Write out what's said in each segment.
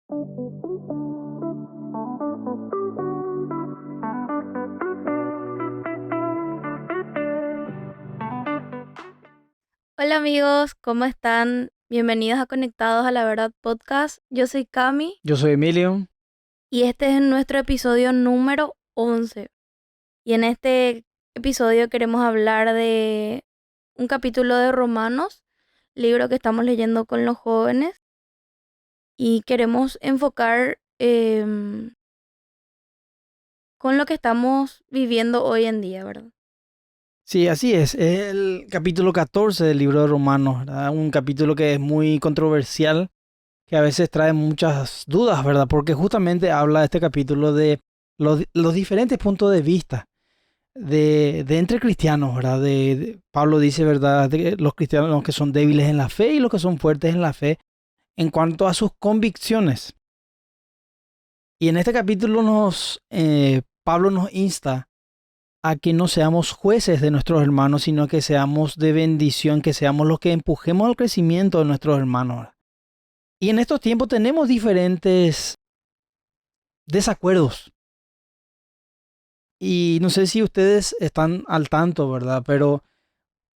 Hola amigos, ¿cómo están? Bienvenidos a Conectados a la Verdad Podcast. Yo soy Cami Yo soy Emilio. y este es nuestro episodio número 11. Y en este episodio queremos hablar de un capítulo de Romanos, libro que estamos leyendo con los jóvenes, y queremos enfocar con lo que estamos viviendo hoy en día, ¿verdad? Sí, así es el capítulo 14 del libro de Romanos, ¿verdad? Un capítulo que es muy controversial, que a veces trae muchas dudas, ¿verdad? Porque justamente habla este capítulo de los diferentes puntos de vista de entre cristianos, ¿verdad? Pablo dice, ¿verdad? De los cristianos que son débiles en la fe y los que son fuertes en la fe en cuanto a sus convicciones. Y en este capítulo Pablo nos insta a que no seamos jueces de nuestros hermanos, sino que seamos de bendición, que seamos los que empujemos al crecimiento de nuestros hermanos. Y en estos tiempos tenemos diferentes desacuerdos. Y no sé si ustedes están al tanto, ¿verdad? Pero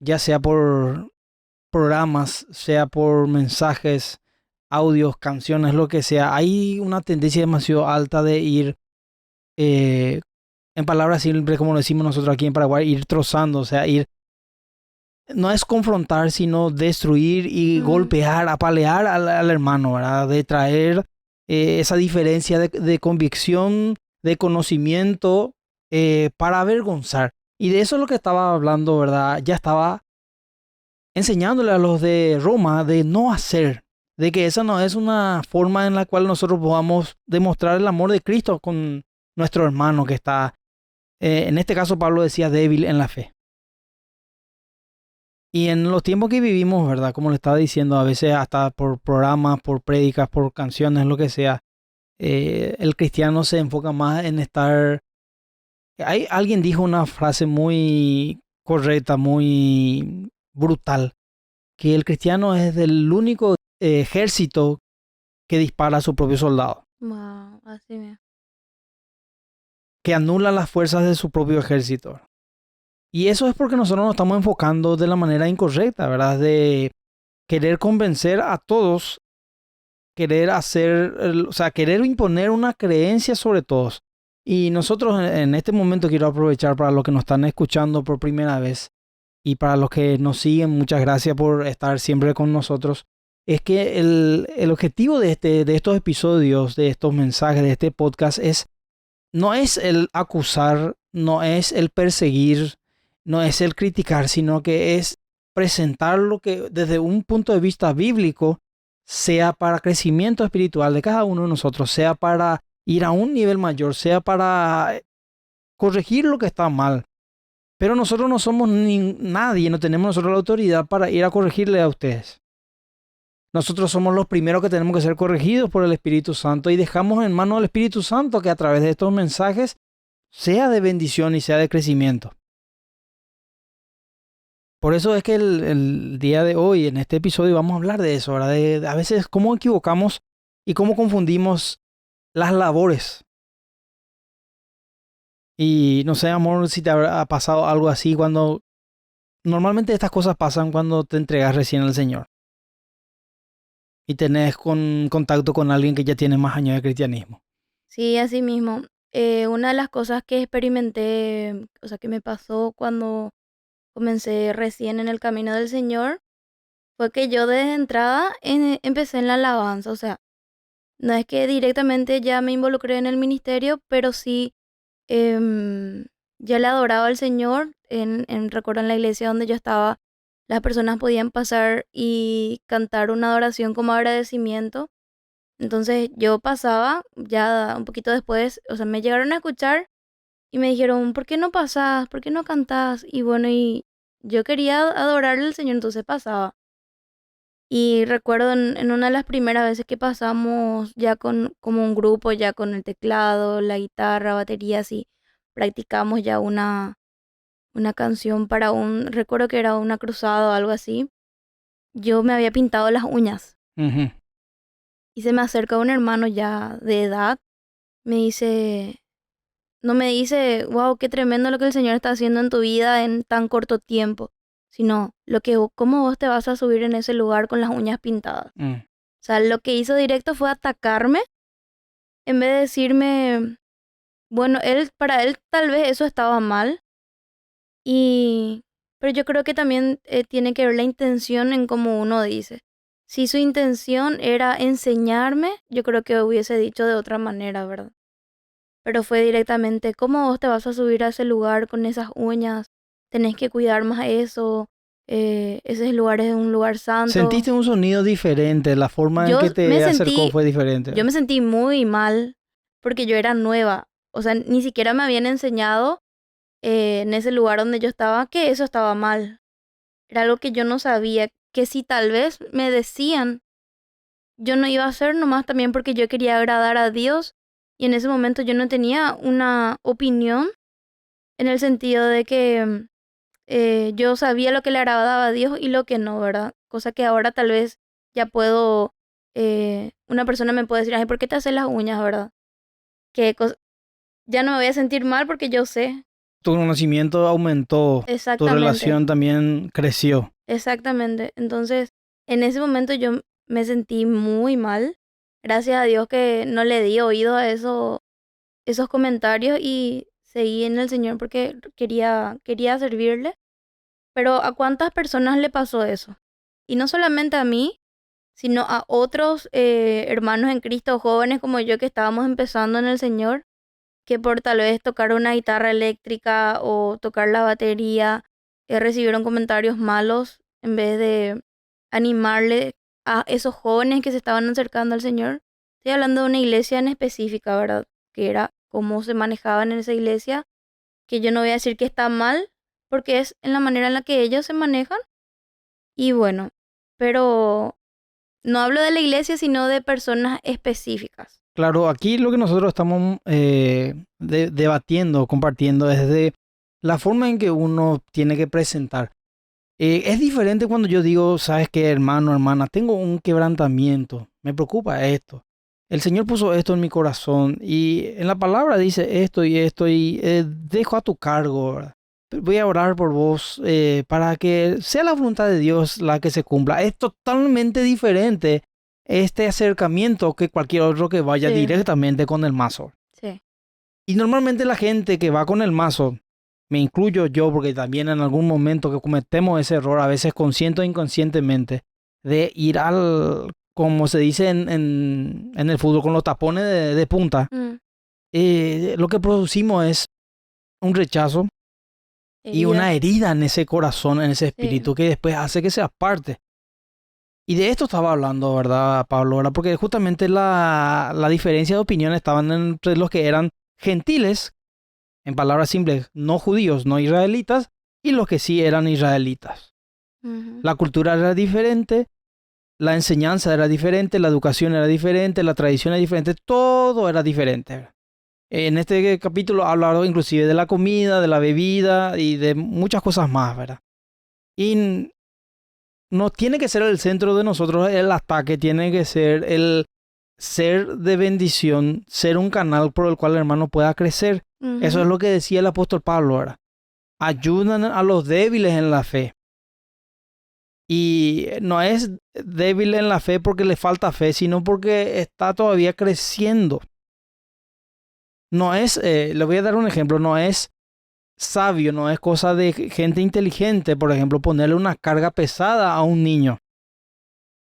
ya sea por programas, sea por mensajes, audios, canciones, lo que sea, hay una tendencia demasiado alta de ir, eh, en palabras simples, como lo decimos nosotros aquí en Paraguay, ir trozando, o sea, ir no es confrontar, sino destruir y Mm, golpear, apalear al hermano, ¿verdad? De traer esa diferencia de convicción, de conocimiento, para avergonzar. Y de eso es lo que estaba hablando, ¿verdad? Ya estaba enseñándole a los de Roma de no hacer, de que esa no es una forma en la cual nosotros podamos demostrar el amor de Cristo con nuestro hermano que está, en este caso Pablo decía, débil en la fe. Y en los tiempos que vivimos, ¿verdad? Como le estaba diciendo, a veces hasta por programas, por prédicas, por canciones, lo que sea, el cristiano se enfoca más en estar... Alguien dijo una frase muy correcta, muy brutal, que el cristiano es el único ejército que dispara a su propio soldado, wow, así mismo. que anula las fuerzas de su propio ejército. Y eso es porque nosotros nos estamos enfocando de la manera incorrecta, ¿verdad? De querer convencer a todos, querer hacer, o sea, querer imponer una creencia sobre todos. Y nosotros en este momento quiero aprovechar para los que nos están escuchando por primera vez y para los que nos siguen, muchas gracias por estar siempre con nosotros. Es que el objetivo de estos episodios, de estos mensajes, de este podcast no es el acusar, no es el perseguir, no es el criticar, sino que es presentar lo que desde un punto de vista bíblico sea para crecimiento espiritual de cada uno de nosotros, sea para ir a un nivel mayor, sea para corregir lo que está mal. Pero nosotros no somos nadie, no tenemos nosotros la autoridad para ir a corregirle a ustedes. Nosotros somos los primeros que tenemos que ser corregidos por el Espíritu Santo y dejamos en manos del Espíritu Santo que a través de estos mensajes sea de bendición y sea de crecimiento. Por eso es que el día de hoy, en este episodio, vamos a hablar de eso, ¿verdad? De a veces cómo equivocamos y cómo confundimos las labores. Y no sé, amor, si te habrá pasado algo así cuando... Normalmente estas cosas pasan cuando te entregas recién al Señor y tenés contacto con alguien que ya tiene más años de cristianismo. Sí, así mismo. Una de las cosas que experimenté, o sea, que me pasó cuando comencé recién en el camino del Señor, fue que yo desde entrada empecé en la alabanza. O sea, no es que directamente ya me involucré en el ministerio, pero sí em, ya le adoraba al Señor. Recuerdo en la iglesia donde yo estaba, las personas podían pasar y cantar una adoración como agradecimiento. Entonces yo pasaba ya un poquito después, o sea, me llegaron a escuchar y me dijeron, ¿por qué no pasás? ¿Por qué no cantás? Y bueno, y yo quería adorarle al Señor, entonces pasaba. Y recuerdo en una de las primeras veces que pasamos ya con como un grupo, ya con el teclado, la guitarra, batería, así, practicamos ya una canción para recuerdo que era una cruzada o algo así. Yo me había pintado las uñas. Ujú. y se me acerca un hermano ya de edad, me dice, no me dice, wow, qué tremendo lo que el Señor está haciendo en tu vida en tan corto tiempo, sino cómo vos te vas a subir en ese lugar con las uñas pintadas. Mm. O sea, lo que hizo directo fue atacarme en vez de decirme, bueno, para él tal vez eso estaba mal, y, pero yo creo que también tiene que ver la intención en cómo uno dice. Si su intención era enseñarme, yo creo que hubiese dicho de otra manera, ¿verdad? Pero fue directamente, ¿cómo vos te vas a subir a ese lugar con esas uñas? Tenés que cuidar más eso. Ese lugar es un lugar santo. Sentiste un sonido diferente, la forma en Yo que me te acercó sentí, fue diferente. yo me sentí muy mal porque yo era nueva. O sea, ni siquiera me habían enseñado en ese lugar donde yo estaba que eso estaba mal. Era algo que yo no sabía, que si tal vez me decían, yo no iba a hacer nomás también porque yo quería agradar a Dios y en ese momento yo no tenía una opinión en el sentido de que yo sabía lo que le agradaba a Dios y lo que no, ¿verdad? Cosa que ahora tal vez ya puedo, una persona me puede decir, ay, ¿por qué te haces las uñas, verdad? Que ya no me voy a sentir mal porque yo sé. Tu conocimiento aumentó, tu Exactamente, relación también creció. exactamente. Entonces, en ese momento yo me sentí muy mal. Gracias a Dios que no le di oído a esos comentarios y seguí en el Señor porque quería servirle. Pero ¿a cuántas personas le pasó eso? Y no solamente a mí, sino a otros hermanos en Cristo, jóvenes como yo que estábamos empezando en el Señor, que por tal vez tocar una guitarra eléctrica o tocar la batería, recibieron comentarios malos en vez de animarle a esos jóvenes que se estaban acercando al Señor. Estoy hablando de una iglesia en específica, ¿verdad? Que era cómo se manejaban en esa iglesia, que yo no voy a decir que está mal, porque es en la manera en la que ellos se manejan. Y bueno, pero no hablo de la iglesia, sino de personas específicas. Claro, aquí lo que nosotros estamos debatiendo, compartiendo, es de la forma en que uno tiene que presentar. Es diferente cuando yo digo, sabes qué, hermano, hermana, tengo un quebrantamiento, me preocupa esto. El Señor puso esto en mi corazón y en la palabra dice esto y dejo a tu cargo, ¿verdad? Voy a orar por vos para que sea la voluntad de Dios la que se cumpla. Es totalmente diferente este acercamiento que cualquier otro que vaya Sí, directamente con el mazo. sí. Y normalmente la gente que va con el mazo, me incluyo yo porque también en algún momento que cometemos ese error, a veces consciente o inconscientemente, de ir al, como se dice en el fútbol, con los tapones de punta, Mm, lo que producimos es un rechazo y una herida. herida en ese corazón, en ese Sí. espíritu que después hace que se aparte. Y de esto estaba hablando, ¿verdad, Pablo? ¿Verdad? Porque justamente la diferencia de opinión estaban entre los que eran gentiles, en palabras simples, no judíos, no israelitas, y los que sí eran israelitas. Ujú. La cultura era diferente, la enseñanza era diferente, la educación era diferente, la tradición era diferente, todo era diferente. En este capítulo ha hablado inclusive de la comida, de la bebida y de muchas cosas más, ¿verdad? Y no tiene que ser el centro de nosotros el ataque, tiene que ser el ser de bendición, ser un canal por el cual el hermano pueda crecer. Eso es Ujú. lo que decía el apóstol Pablo, ¿verdad? Ayudan a los débiles en la fe. Y no es débil en la fe porque le falta fe, sino porque está todavía creciendo. No es, le voy a dar un ejemplo, no es sabio, no es cosa de gente inteligente, por ejemplo, ponerle una carga pesada a un niño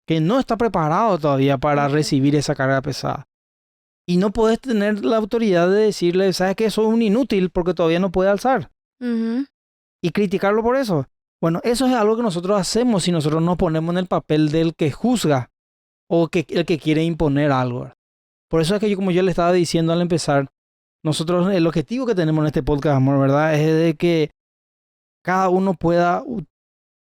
que no está preparado todavía para Exacto. recibir esa carga pesada. Y no puedes tener la autoridad de decirle, sabes que eso es un inútil porque todavía no puede alzar. Ujú. Y criticarlo por eso. Bueno, eso es algo que nosotros hacemos si nosotros nos ponemos en el papel del que juzga o que, el que quiere imponer algo. Por eso es que yo, como yo le estaba diciendo al empezar, nosotros el objetivo que tenemos en este podcast, amor, ¿verdad? Es de que cada uno pueda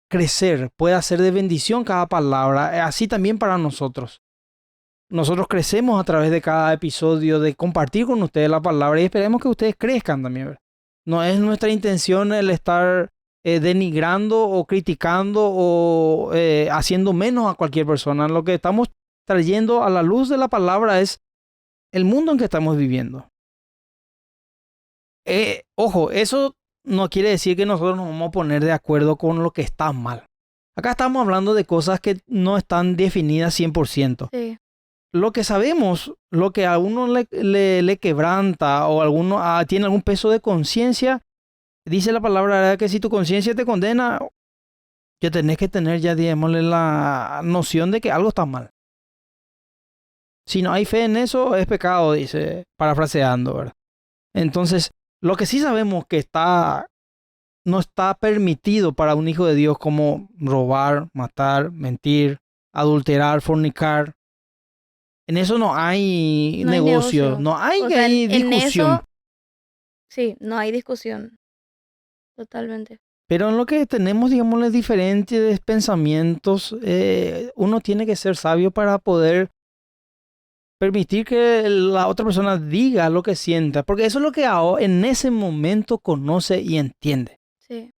crecer, pueda ser de bendición cada palabra, así también para nosotros. Nosotros crecemos a través de cada episodio, de compartir con ustedes la palabra y esperemos que ustedes crezcan también, ¿verdad? No es nuestra intención el estar denigrando o criticando o haciendo menos a cualquier persona. Lo que estamos trayendo a la luz de la palabra es el mundo en que estamos viviendo. Ojo, eso no quiere decir que nosotros nos vamos a poner de acuerdo con lo que está mal. Acá estamos hablando de cosas que no están definidas 100%. Sí, Lo que sabemos, lo que a uno le quebranta o alguno tiene algún peso de conciencia, dice la palabra, ¿verdad? Que si tu conciencia te condena, ya tenés que tener ya, digámosle, la noción de que algo está mal. Si no hay fe en eso, es pecado, dice, parafraseando, ¿verdad? Entonces, lo que sí sabemos que no está permitido para un hijo de Dios, como robar, matar, mentir, adulterar, fornicar. En eso no hay no hay negocio, negocio. no hay O que sea, hay en discusión. eso, sí, no hay discusión. Totalmente. Pero en lo que tenemos, digámosle, diferentes pensamientos, uno tiene que ser sabio para poder permitir que la otra persona diga lo que sienta, porque eso es lo que en ese momento conoce y entiende. Sí.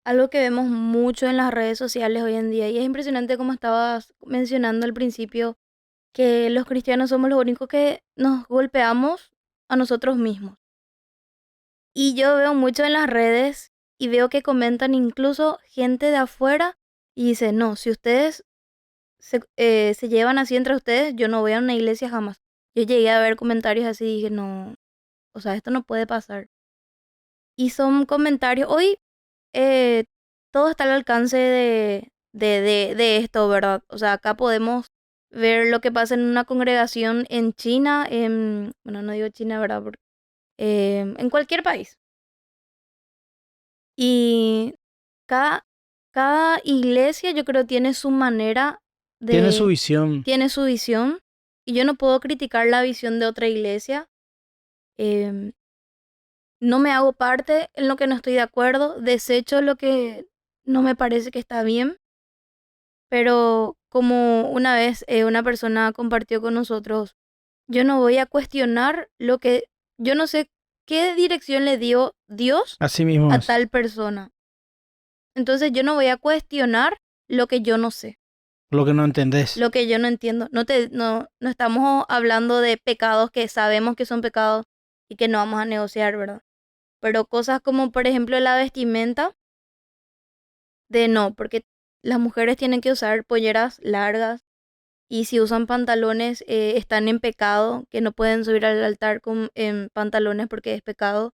Algo que vemos mucho en las redes sociales hoy en día, y es impresionante como estabas mencionando al principio, que los cristianos somos los únicos que nos golpeamos a nosotros mismos. Y yo veo mucho en las redes y veo que comentan incluso gente de afuera y dice, no, si ustedes se llevan así entre ustedes, yo no voy a una iglesia jamás. Yo llegué a ver comentarios así y dije, no, o sea, esto no puede pasar. Y son comentarios, hoy eh, todo está al alcance de esto, ¿verdad? O sea, acá podemos ver lo que pasa en una congregación en China, bueno, no digo China, ¿verdad? En cualquier país. Y cada, cada iglesia yo creo tiene su manera Tiene su de, visión. tiene su visión. Y yo no puedo criticar la visión de otra iglesia. em, no me hago parte en lo que no estoy de acuerdo, desecho lo que no me parece que está bien, pero como una vez una persona compartió con nosotros, yo no voy a cuestionar lo que, yo no sé qué dirección le dio Dios Así mismo a es. tal persona. Entonces yo no voy a cuestionar lo que yo no sé, Lo que no entendés. lo que yo no entiendo. No estamos hablando de pecados que sabemos que son pecados y que no vamos a negociar, ¿verdad? Pero cosas como, por ejemplo, la vestimenta, de no, porque las mujeres tienen que usar polleras largas y si usan pantalones están en pecado, que no pueden subir al altar en pantalones porque es pecado.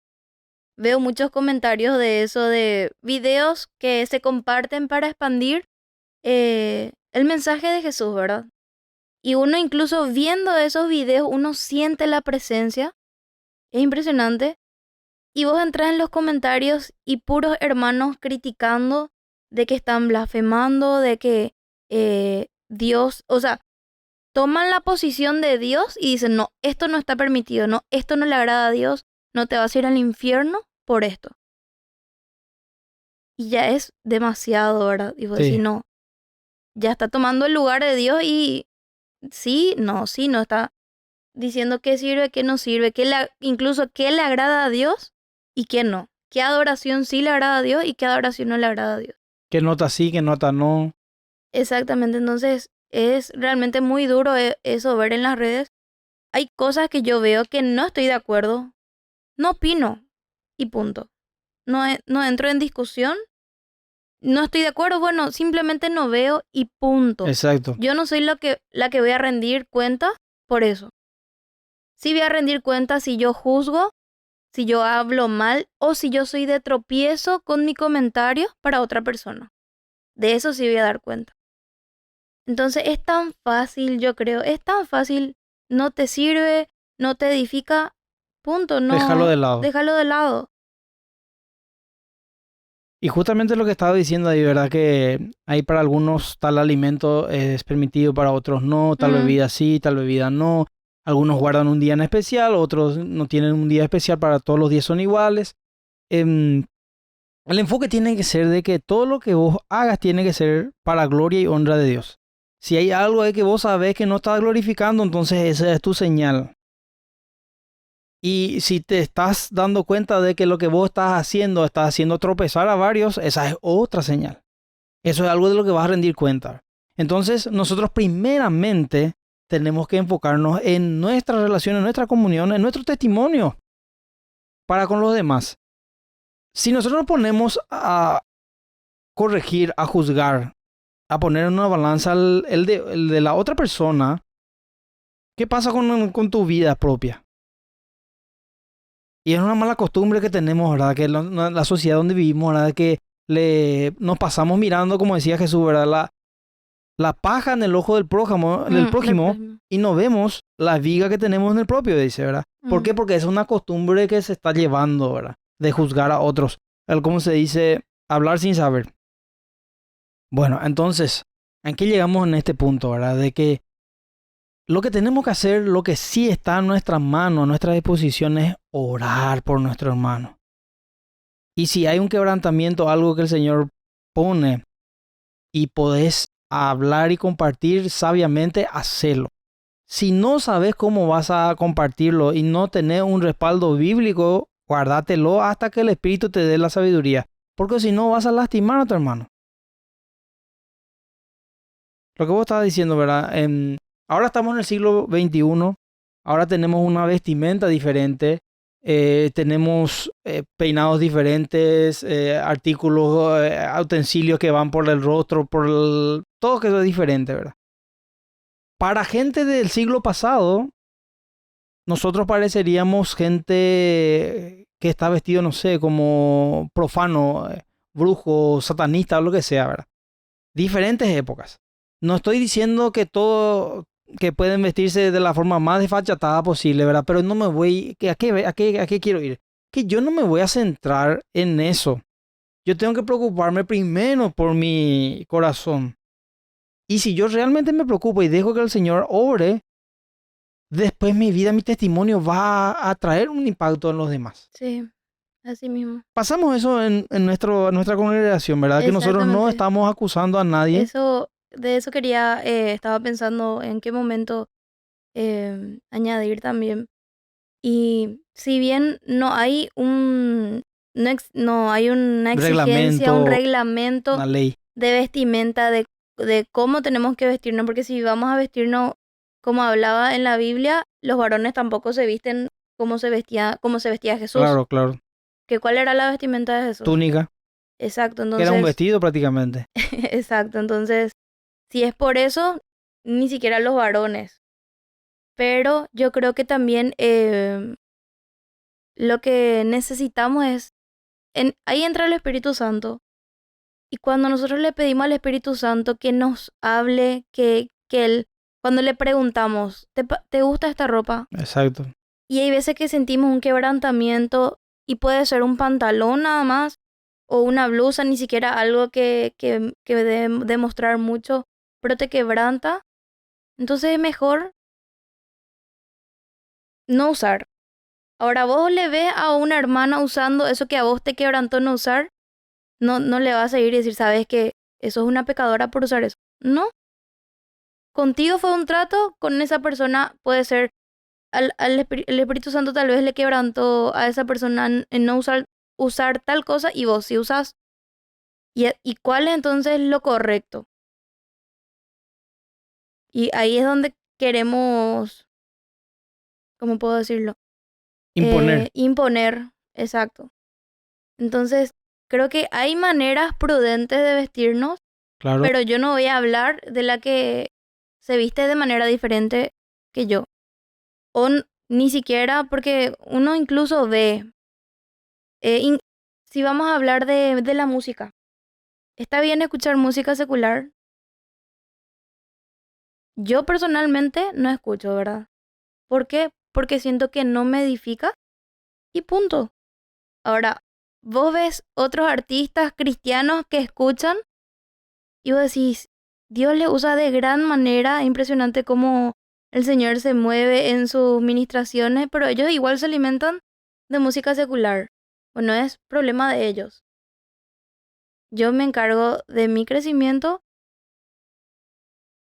Veo muchos comentarios de eso, de videos que se comparten para expandir el mensaje de Jesús, ¿verdad? Y uno incluso viendo esos videos, uno siente la presencia. Es impresionante. Y vos entras en los comentarios y puros hermanos criticando de que están blasfemando, de que Dios, o sea, toman la posición de Dios y dicen, no, esto no está permitido, no, esto no le agrada a Dios, no te vas a ir al infierno por esto. Y ya es demasiado, ¿verdad? Y vos decís, Sí. no, ya está tomando el lugar de Dios y sí, no está diciendo qué sirve, qué no sirve, incluso qué le agrada a Dios y qué no. Qué adoración sí le agrada a Dios y qué adoración no le agrada a Dios. ¿Qué nota sí, qué nota no? Exactamente, entonces es realmente muy duro eso ver en las redes. Hay cosas que yo veo que no estoy de acuerdo, no opino y punto. No entro en discusión, no estoy de acuerdo, bueno, simplemente no veo y punto. Exacto. Yo no soy la que voy a rendir cuenta por eso. Sí voy a rendir cuenta si yo juzgo, si yo hablo mal o si yo soy de tropiezo con mi comentario para otra persona. De eso sí voy a dar cuenta. Entonces es tan fácil, yo creo, es tan fácil, no te sirve, no te edifica, punto, Déjalo no, de lado. déjalo de lado. Y justamente lo que estaba diciendo ahí, ¿verdad? Que hay para algunos tal alimento es permitido, para otros no, tal Mm, bebida sí, tal bebida no. Algunos guardan un día en especial, otros no tienen un día especial, para todos los días son iguales. Em, el enfoque tiene que ser de que todo lo que vos hagas tiene que ser para gloria y honra de Dios. Si hay algo ahí que vos sabés que no estás glorificando, entonces esa es tu señal. Y si te estás dando cuenta de que lo que vos estás haciendo tropezar a varios, esa es otra señal. Eso es algo de lo que vas a rendir cuenta. Entonces, nosotros primeramente tenemos que enfocarnos en nuestra relación, en nuestra comunión, en nuestro testimonio para con los demás. Si nosotros nos ponemos a corregir, a juzgar, a poner en una balanza el de la otra persona, ¿qué pasa con tu vida propia? Y es una mala costumbre que tenemos, ¿verdad? Que la sociedad donde vivimos, ¿verdad? Que nos pasamos mirando, como decía Jesús, ¿verdad? La paja en el ojo del prójimo y no vemos la viga que tenemos en el propio, dice, ¿verdad? ¿Por qué? Porque es una costumbre que se está llevando, ¿verdad? De juzgar a otros. Como se dice, hablar sin saber. Bueno, entonces, ¿en qué llegamos en este punto, verdad? De que lo que tenemos que hacer, lo que sí está en nuestra mano, a nuestra disposición, es orar por nuestro hermano. Y si hay un quebrantamiento, algo que el Señor pone y podés hablar y compartir sabiamente, hacelo. Si no sabes cómo vas a compartirlo y no tenés un respaldo bíblico, guárdatelo hasta que el Espíritu te dé la sabiduría. Porque si no, vas a lastimar a tu hermano. Lo que vos estabas diciendo, ¿verdad? Ahora estamos en el siglo XXI. Ahora tenemos una vestimenta diferente. Tenemos peinados diferentes, artículos, utensilios que van por el rostro, todo que es diferente, ¿verdad? Para gente del siglo pasado, nosotros pareceríamos gente que está vestido, no sé, como profano, brujo, satanista o lo que sea, ¿verdad? Diferentes épocas. No estoy diciendo que que pueden vestirse de la forma más desfachatada posible, ¿verdad? Pero no me voy, ¿a qué quiero ir? Que yo no me voy a centrar en eso. Yo tengo que preocuparme primero por mi corazón. Y si yo realmente me preocupo y dejo que el Señor obre, después mi vida, mi testimonio va a traer un impacto en los demás. Sí, así mismo. Pasamos eso en nuestra congregación, ¿verdad? Que nosotros no estamos acusando a nadie. De eso quería, estaba pensando en qué momento añadir también. Y si bien no hay no hay una exigencia, un reglamento una ley de vestimenta, de cómo tenemos que vestirnos, porque si vamos a vestirnos como hablaba en la Biblia, los varones tampoco se visten como se vestía Jesús. Claro, claro. ¿Cuál era la vestimenta de Jesús? Túnica. Exacto, Que era un vestido prácticamente. Exacto, entonces, si es por eso, ni siquiera los varones. Pero yo creo que también lo que necesitamos es, ahí entra el Espíritu Santo. Y cuando nosotros le pedimos al Espíritu Santo que nos hable, cuando le preguntamos, ¿te gusta esta ropa? Exacto. Y hay veces que sentimos un quebrantamiento y puede ser un pantalón nada más o una blusa, ni siquiera algo que demostrar mucho, pero te quebranta. Entonces es mejor no usar. Ahora vos le ves a una hermana usando eso que a vos te quebrantó no usar, no le vas a ir y decir, ¿sabes que eso es una pecadora por usar eso? No. Contigo fue un trato, con esa persona puede ser, el Espíritu Santo tal vez le quebrantó a esa persona en no usar tal cosa y vos sí usas. ¿Y cuál es entonces lo correcto? Y ahí es donde queremos, ¿cómo puedo decirlo? Imponer. Imponer, exacto. Entonces, creo que hay maneras prudentes de vestirnos, claro. Pero yo no voy a hablar de la que se viste de manera diferente que yo. O ni siquiera porque uno incluso ve, si vamos a hablar de la música, ¿está bien escuchar música secular? Yo personalmente no escucho, ¿verdad? ¿Por qué? Porque siento que no me edifica y punto. Ahora, vos ves otros artistas cristianos que escuchan y vos decís, Dios le usa de gran manera, impresionante cómo el Señor se mueve en sus ministraciones, pero ellos igual se alimentan de música secular. Bueno, es problema de ellos. Yo me encargo de mi crecimiento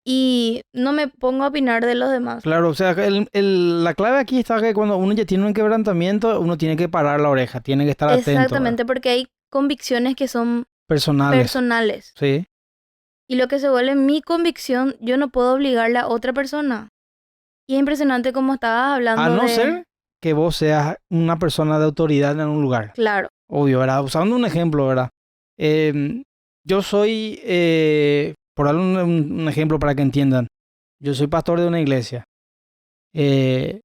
y no me pongo a opinar de los demás. Claro, o sea, la clave aquí está que cuando uno ya tiene un quebrantamiento, uno tiene que parar la oreja, tiene que estar atento. Exactamente, porque hay convicciones que son personales. Sí. Y lo que se vuelve mi convicción, yo no puedo obligarle a otra persona. Y es impresionante como estabas A hablando no de... ser que vos seas una persona de autoridad en un lugar. Claro. Obvio, ¿verdad? Usando un ejemplo, ¿verdad? Em, yo soy, por darle un ejemplo para que entiendan, yo soy pastor de una iglesia. Eh,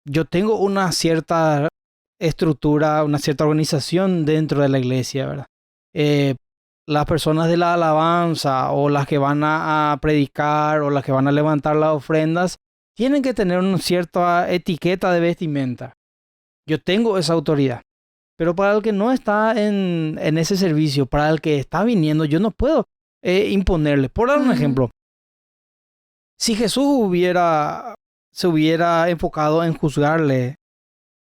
yo tengo una cierta estructura, una cierta organización dentro de la iglesia, ¿verdad? Eh, las personas de la alabanza o las que van a predicar o las que van a levantar las ofrendas tienen que tener una cierta etiqueta de vestimenta. Yo tengo esa autoridad. Pero para el que no está en ese servicio, para el que está viniendo, yo no puedo imponerle. Por dar un Ujú, ejemplo, si Jesús se hubiera enfocado en juzgarle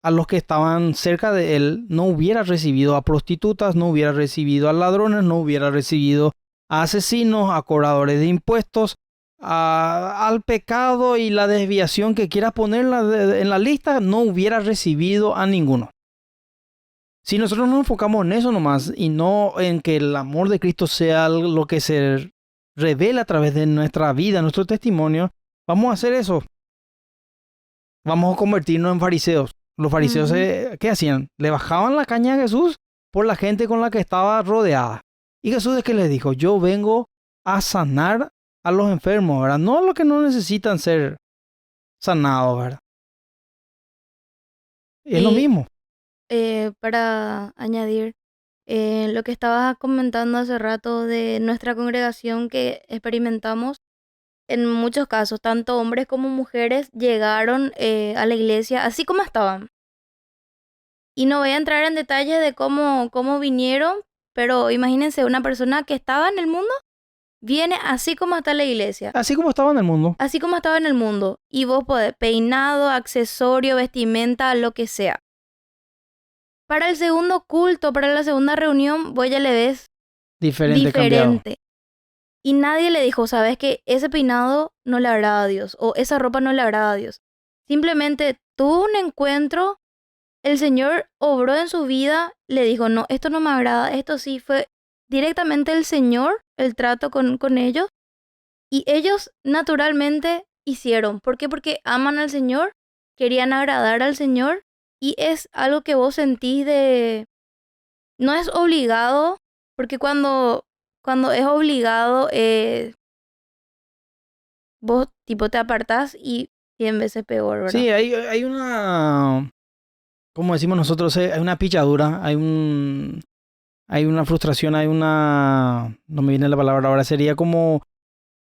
a los que estaban cerca de él, no hubiera recibido a prostitutas, no hubiera recibido a ladrones, no hubiera recibido a asesinos, a cobradores de impuestos, al pecado y la desviación que quiera ponerla en la lista, no hubiera recibido a ninguno. Si nosotros nos enfocamos en eso nomás y no en que el amor de Cristo sea lo que se revela a través de nuestra vida, nuestro testimonio, vamos a hacer eso. Vamos a convertirnos en fariseos. Los fariseos, ujú. ¿qué hacían? Le bajaban la caña a Jesús por la gente con la que estaba rodeada. Y Jesús es que les dijo, yo vengo a sanar a los enfermos, ¿verdad? No a los que no necesitan ser sanados, ¿verdad? Es lo Y mismo. para añadir, lo que estabas comentando hace rato de nuestra congregación que experimentamos, en muchos casos, tanto hombres como mujeres llegaron a la iglesia así como estaban. Y no voy a entrar en detalles de cómo vinieron, pero imagínense una persona que estaba en el mundo, viene así como está la iglesia, Así como estaba en el mundo. así como estaba en el mundo. Y vos podés, peinado, accesorio, vestimenta, lo que sea. Para el segundo culto, para la segunda reunión, vos ya le ves Diferente, cambiado. diferente. Y nadie le dijo, sabes que ese peinado no le agrada a Dios o esa ropa no le agrada a Dios. Simplemente tuvo un encuentro, el Señor obró en su vida, le dijo, no, esto no me agrada, esto sí, fue directamente el Señor, el trato con ellos. Y ellos naturalmente hicieron. ¿Por qué? Porque aman al Señor, querían agradar al Señor y es algo que vos sentís de... No es obligado, porque cuando es obligado, vos tipo te apartás y 100 veces peor, ¿verdad? Sí, hay una, como decimos nosotros, hay una pichadura, hay una frustración, no me viene la palabra ahora, sería como,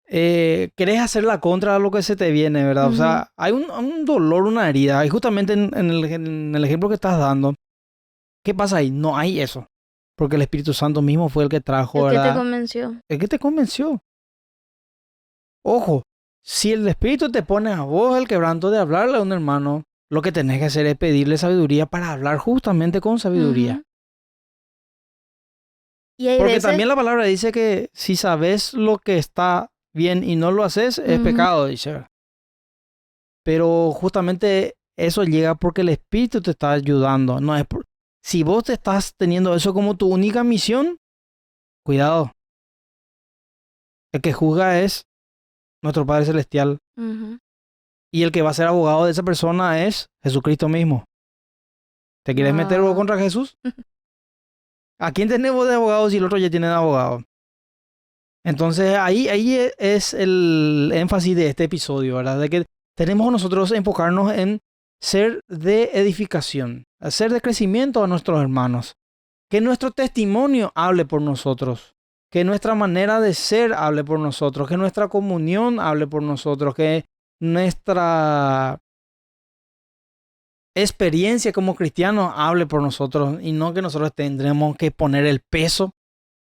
querés hacer la contra de lo que se te viene, ¿verdad? O Ujú. sea, hay un dolor, una herida, y justamente en el ejemplo que estás dando, ¿qué pasa ahí? No hay eso, porque el Espíritu Santo mismo fue el que trajo, El que te ¿verdad? convenció. El que te convenció. Ojo, si el Espíritu te pone a vos el quebranto de hablarle a un hermano, lo que tenés que hacer es pedirle sabiduría para hablar justamente con sabiduría. Ujú. Y hay Porque veces, también la palabra dice que si sabes lo que está bien y no lo haces, es ujú, pecado, dice. Pero justamente eso llega porque el Espíritu te está ayudando. No es si vos te estás teniendo eso como tu única misión, cuidado. El que juzga es nuestro Padre Celestial. ujú. Y el que va a ser abogado de esa persona es Jesucristo mismo. ¿Te quieres meter vos No. contra Jesús? ¿A quién tenemos de abogado si el otro ya tiene de abogado? Entonces ahí es el énfasis de este episodio, ¿verdad? De que tenemos nosotros enfocarnos en ser de edificación, hacer de crecimiento a nuestros hermanos. Que nuestro testimonio hable por nosotros. Que nuestra manera de ser hable por nosotros. Que nuestra comunión hable por nosotros. Que nuestra experiencia como cristianos hable por nosotros. Y no que nosotros tendremos que poner el peso.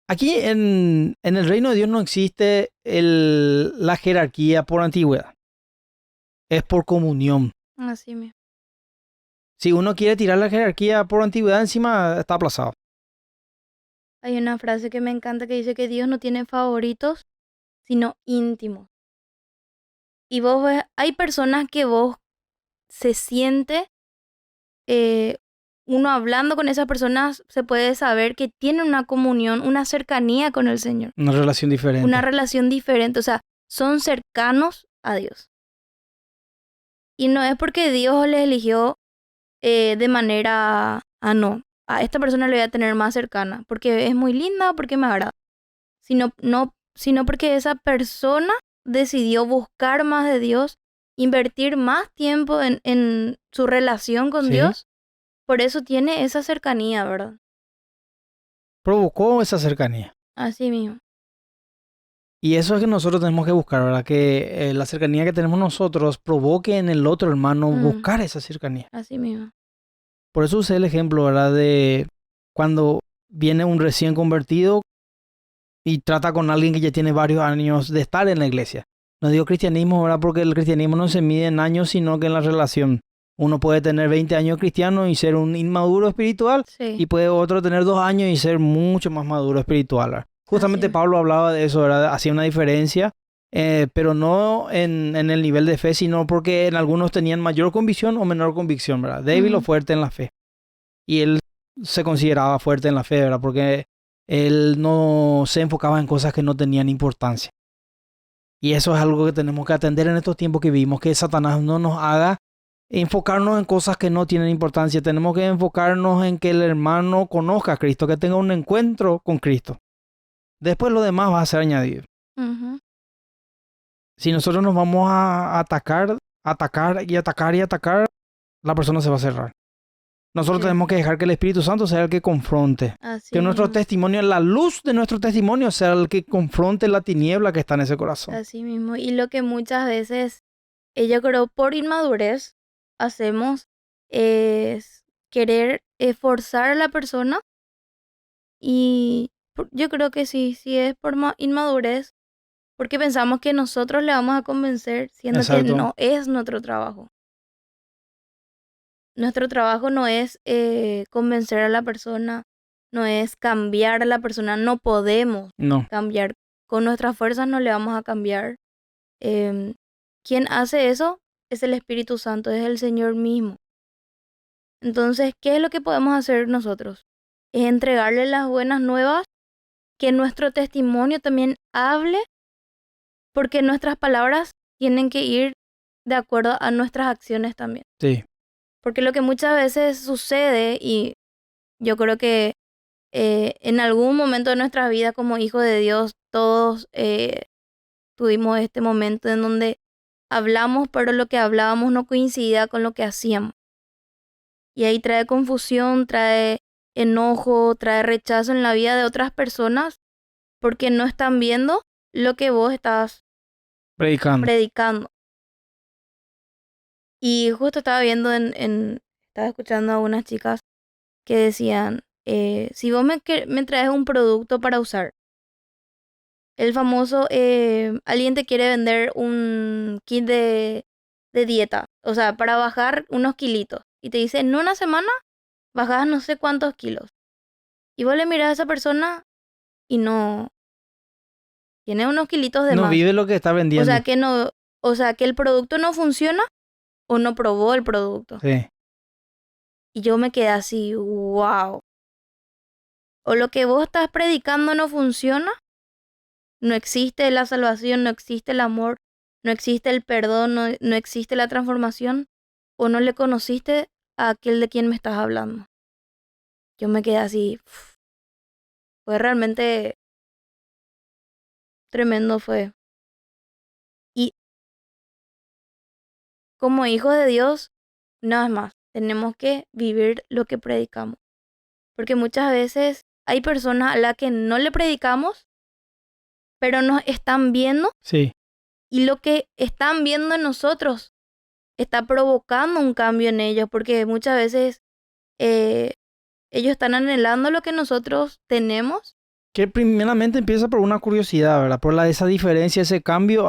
Aquí en el reino de Dios no existe la jerarquía por antigüedad. Es por comunión. Así mismo. Si uno quiere tirar la jerarquía por antigüedad encima, está aplazado. Hay una frase que me encanta que dice que Dios no tiene favoritos, sino íntimos. Y vos ves, hay personas que vos se siente eh, uno hablando con esas personas se puede saber que tienen una comunión, una cercanía con el Señor, Una relación diferente. una relación diferente, o sea, son cercanos a Dios. Y no es porque Dios les eligió de manera, no, a esta persona le voy a tener más cercana, porque es muy linda, porque me agrada, sino porque esa persona decidió buscar más de Dios, invertir más tiempo en su relación con Sí. Dios, por eso tiene esa cercanía, ¿verdad? Provocó esa cercanía. Así mismo. Y eso es que nosotros tenemos que buscar, ¿verdad? Que la cercanía que tenemos nosotros provoque en el otro hermano buscar esa cercanía. Así mismo. Por eso usé el ejemplo, ¿verdad? De cuando viene un recién convertido y trata con alguien que ya tiene varios años de estar en la iglesia. No digo cristianismo, ¿verdad? Porque el cristianismo no se mide en años, sino que en la relación. Uno puede tener 20 años cristiano y ser un inmaduro espiritual, Sí. y puede otro tener 2 años y ser mucho más maduro espiritual, ¿verdad? Justamente Así es. Pablo hablaba de eso, ¿verdad? Hacía una diferencia, pero no en el nivel de fe, sino porque en algunos tenían mayor convicción o menor convicción, ¿verdad? Débil o fuerte en la fe. Y él se consideraba fuerte en la fe, ¿verdad? Porque él no se enfocaba en cosas que no tenían importancia. Y eso es algo que tenemos que atender en estos tiempos que vivimos, que Satanás no nos haga enfocarnos en cosas que no tienen importancia. Tenemos que enfocarnos en que el hermano conozca a Cristo, que tenga un encuentro con Cristo. Después lo demás va a ser añadido. Ujú. Si nosotros nos vamos a atacar, la persona se va a cerrar. Nosotros Sí. tenemos que dejar que el Espíritu Santo sea el que confronte. Así Que nuestro mismo. testimonio, la luz de nuestro testimonio sea el que confronte la tiniebla que está en ese corazón. Así mismo. Y lo que muchas veces, yo creo, por inmadurez, hacemos es querer forzar a la persona. Y yo creo que sí es por inmadurez, porque pensamos que nosotros le vamos a convencer, siendo que Exacto. no es nuestro trabajo. Nuestro trabajo no es convencer a la persona, no es cambiar a la persona, no podemos No. cambiar. Con nuestras fuerzas no le vamos a cambiar. Quien hace eso es el Espíritu Santo, es el Señor mismo. Entonces, ¿qué es lo que podemos hacer nosotros? Es entregarle las buenas nuevas, que nuestro testimonio también hable, porque nuestras palabras tienen que ir de acuerdo a nuestras acciones también. Sí. Porque lo que muchas veces sucede, y yo creo que en algún momento de nuestra vida como hijos de Dios, todos tuvimos este momento en donde hablamos, pero lo que hablábamos no coincidía con lo que hacíamos. Y ahí trae confusión, trae enojo, trae rechazo en la vida de otras personas, porque no están viendo lo que vos estás predicando. Y justo estaba viendo estaba escuchando a unas chicas que decían, si vos me traes un producto para usar, el famoso, alguien te quiere vender un kit de dieta, o sea, para bajar unos kilitos, y te dice, en una semana bajas no sé cuántos kilos. Y vos le mirás a esa persona y no, tiene unos kilitos de No más. vive lo que está vendiendo. O sea que el producto no funciona o no probó el producto. Sí. Y yo me quedé así, wow. O lo que vos estás predicando no funciona, no existe la salvación, no existe el amor, no existe el perdón, no existe la transformación, o no le conociste a aquel de quien me estás hablando. Yo me quedé así, fue realmente tremendo fue. Y como hijos de Dios, nada más, tenemos que vivir lo que predicamos. Porque muchas veces hay personas a las que no le predicamos, pero nos están viendo, Sí. y lo que están viendo en nosotros está provocando un cambio en ellos, porque muchas veces ellos están anhelando lo que nosotros tenemos. Que primeramente empieza por una curiosidad, ¿verdad? Por esa diferencia, ese cambio,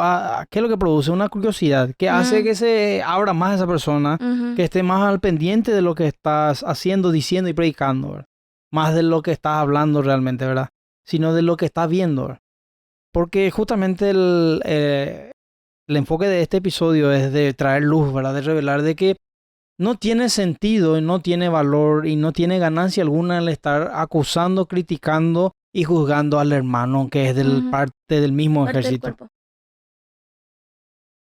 ¿qué es lo que produce? Una curiosidad, que hace que se abra más esa persona, Ujú. que esté más al pendiente de lo que estás haciendo, diciendo y predicando, ¿verdad? Más de lo que estás hablando realmente, ¿verdad? Sino de lo que estás viendo, ¿verdad? Porque justamente el enfoque de este episodio es de traer luz, ¿verdad? De revelar de que no tiene sentido y no tiene valor y no tiene ganancia alguna el estar acusando, criticando y juzgando al hermano que es Ujú. parte del mismo Parte del ejército. cuerpo.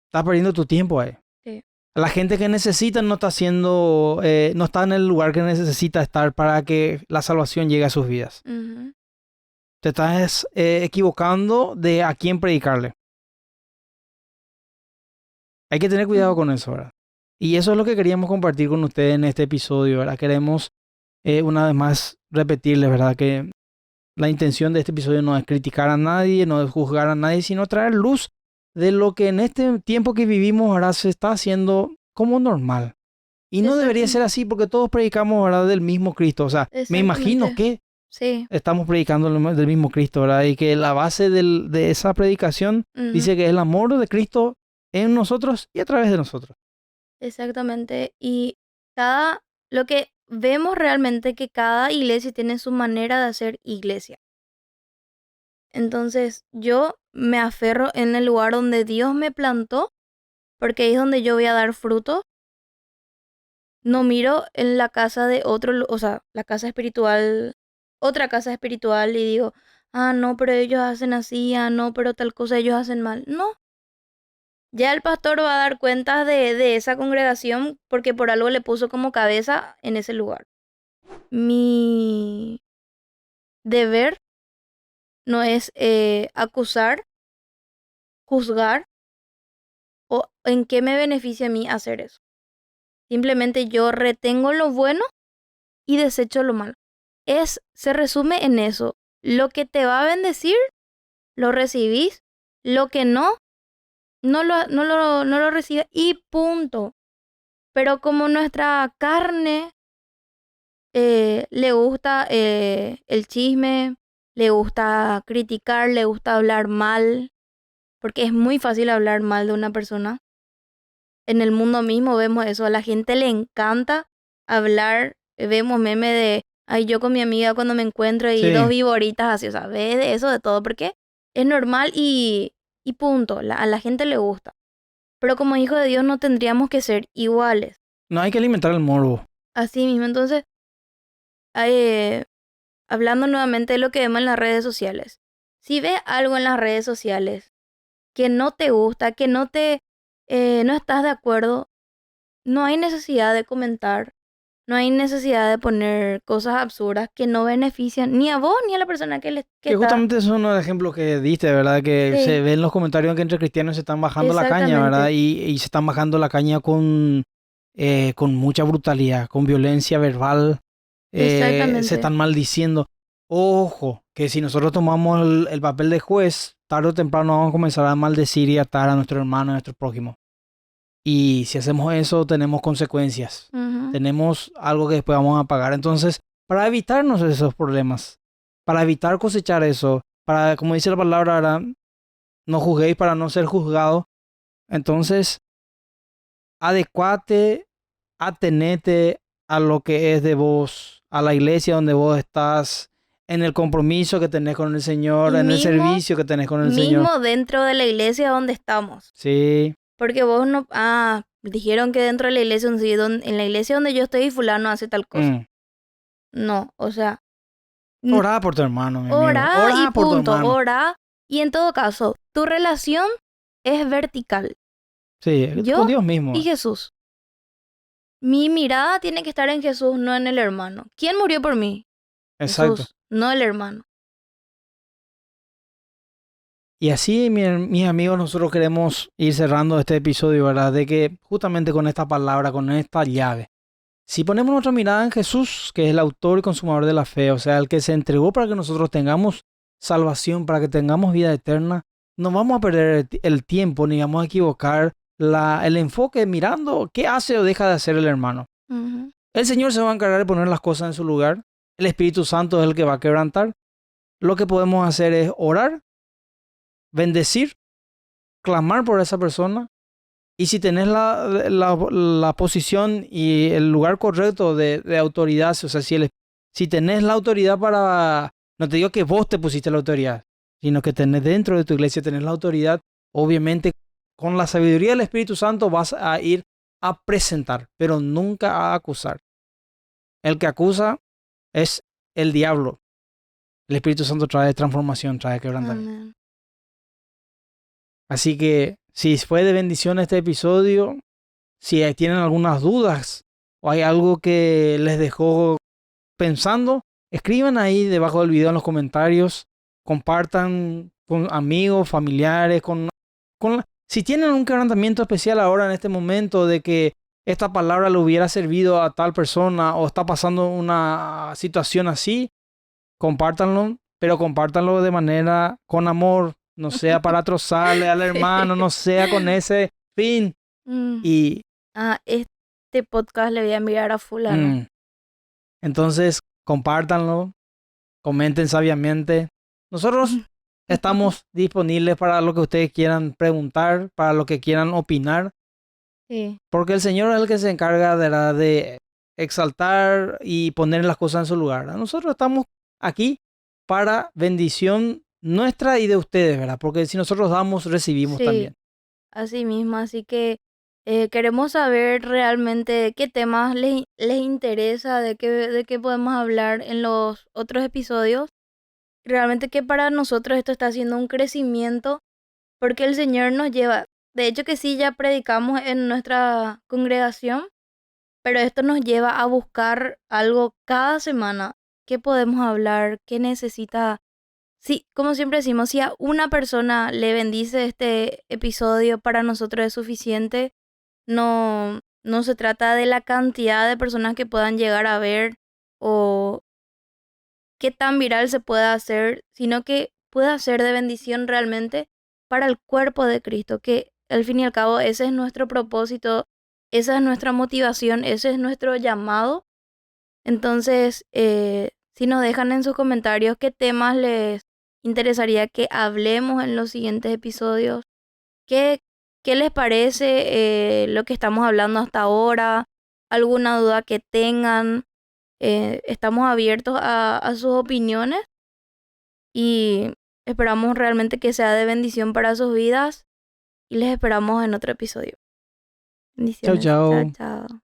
Estás perdiendo tu tiempo ahí. Sí. La gente que necesita no está haciendo, no está en el lugar que necesita estar para que la salvación llegue a sus vidas. Ujú. Te estás equivocando de a quién predicarle. Hay que tener cuidado Ujú. con eso, ¿verdad? Y eso es lo que queríamos compartir con ustedes en este episodio, ¿verdad? Queremos una vez más repetirles, ¿verdad? Que la intención de este episodio no es criticar a nadie, no es juzgar a nadie, sino traer luz de lo que en este tiempo que vivimos ahora se está haciendo como normal. Y no debería ser Exactamente. así porque todos predicamos, ¿verdad? Del mismo Cristo. O sea, me imagino Exactamente. que Sí. estamos predicando del mismo Cristo, ¿verdad? Y que la base de esa predicación Ujú. dice que es el amor de Cristo en nosotros y a través de nosotros. Exactamente. Y cada, lo que vemos realmente que cada iglesia tiene su manera de hacer iglesia. Entonces, yo me aferro en el lugar donde Dios me plantó, porque ahí es donde yo voy a dar fruto. No miro en la casa de otro, o sea, la casa espiritual, otra casa espiritual y digo, ah, no, pero ellos hacen así, ah, no, pero tal cosa ellos hacen mal. No, ya el pastor va a dar cuentas de esa congregación porque por algo le puso como cabeza en ese lugar. Mi deber no es acusar, juzgar o en qué me beneficia a mí hacer eso. Simplemente yo retengo lo bueno y desecho lo malo. Se resume en eso. Lo que te va a bendecir, lo recibís. Lo que no, no lo recibes y punto. Pero como nuestra carne le gusta el chisme, le gusta criticar, le gusta hablar mal, porque es muy fácil hablar mal de una persona. En el mundo mismo vemos eso, a la gente le encanta hablar, vemos meme de, ay, yo con mi amiga cuando me encuentro y dos Sí, viboritas así, o sea, ve de eso, de todo, porque es normal y punto, a la gente le gusta. Pero como hijos de Dios no tendríamos que ser iguales. no hay que alimentar el morbo. Así mismo, entonces, eh, hablando nuevamente de lo que vemos en las redes sociales. Si ves algo en las redes sociales que no te gusta, que no estás de acuerdo, no hay necesidad de comentar, no hay necesidad de poner cosas absurdas que no benefician ni a vos ni a la persona que Que está. justamente es uno de los ejemplos que diste, ¿verdad? Que se Sí, ve en los comentarios que entre cristianos se están bajando la caña, ¿verdad? exactamente, Y se están bajando la caña con mucha brutalidad, con violencia verbal, se exactamente, están maldiciendo. Ojo, que si nosotros tomamos el papel de juez, tarde o temprano vamos a comenzar a maldecir y atar a nuestro hermano, a nuestro prójimo. Y si hacemos eso, tenemos consecuencias. ujú, Tenemos algo que después vamos a pagar. Entonces, para evitarnos esos problemas, para evitar cosechar eso, para, como dice la palabra, ahora, no juzguéis para no ser juzgados. Entonces, adecuate, atenete a lo que es de vos, a la iglesia donde vos estás, en el compromiso que tenés con el Señor, y en el mismo, servicio que tenés con el Señor. mismo dentro de la iglesia donde estamos. Sí. Porque vos no, dijeron que dentro de la iglesia, sí, en la iglesia donde yo estoy, fulano hace tal cosa. Mm. No, o sea, Orá por tu hermano, mi amigo. ora y Orá por tu punto, hermano. ora. Y en todo caso, tu relación es vertical. Sí, con Yo Dios y mismo. Jesús. Mi mirada tiene que estar en Jesús, no en el hermano. ¿Quién murió por mí? Exacto. Jesús, no el hermano. Y así, mis amigos, nosotros queremos ir cerrando este episodio, ¿verdad? De que justamente con esta palabra, con esta llave, si ponemos nuestra mirada en Jesús, que es el autor y consumador de la fe, o sea, el que se entregó para que nosotros tengamos salvación, para que tengamos vida eterna, no vamos a perder el tiempo ni vamos a equivocar el enfoque mirando qué hace o deja de hacer el hermano. Ujú. El Señor se va a encargar de poner las cosas en su lugar. El Espíritu Santo es el que va a quebrantar. Lo que podemos hacer es orar, bendecir, clamar por esa persona. Y si tenés la posición y el lugar correcto de autoridad, o sea, si tenés la autoridad para, no te digo que vos te pusiste la autoridad, sino que tenés dentro de tu iglesia, tenés la autoridad, obviamente con la sabiduría del Espíritu Santo vas a ir a presentar, pero nunca a acusar. El que acusa es el diablo. El Espíritu Santo trae transformación, trae quebrantamiento. Amén. Así que si fue de bendición este episodio, si tienen algunas dudas o hay algo que les dejó pensando, escriban ahí debajo del video en los comentarios, compartan con amigos, familiares, si tienen un quebrantamiento especial ahora en este momento de que esta palabra le hubiera servido a tal persona o está pasando una situación así, compártanlo, pero compártanlo de manera con amor, no sea para trozarle al hermano, no sea con ese fin. Mm. Y Este podcast le voy a enviar a fulano. entonces, compártanlo, comenten sabiamente. Nosotros estamos disponibles para lo que ustedes quieran preguntar, para lo que quieran opinar, Sí, porque el Señor es el que se encarga de exaltar y poner las cosas en su lugar. Nosotros estamos aquí para bendición nuestra y de ustedes, ¿verdad? Porque si nosotros damos, recibimos sí, también. así mismo. Así que queremos saber realmente qué temas les interesa, de qué podemos hablar en los otros episodios. Realmente que para nosotros esto está haciendo un crecimiento porque el Señor nos lleva. De hecho que sí, ya predicamos en nuestra congregación, pero esto nos lleva a buscar algo cada semana. ¿Qué podemos hablar? ¿Qué necesita? Sí, como siempre decimos, si a una persona le bendice este episodio, para nosotros es suficiente. No se trata de la cantidad de personas que puedan llegar a ver o qué tan viral se pueda hacer, sino que pueda ser de bendición realmente para el cuerpo de Cristo, que al fin y al cabo ese es nuestro propósito, esa es nuestra motivación, ese es nuestro llamado. Entonces, si nos dejan en sus comentarios qué temas les interesaría que hablemos en los siguientes episodios, qué, qué les parece lo que estamos hablando hasta ahora, alguna duda que tengan, estamos abiertos a sus opiniones y esperamos realmente que sea de bendición para sus vidas y les esperamos en otro episodio. Chao, Bendiciones. Chao, chao. chao.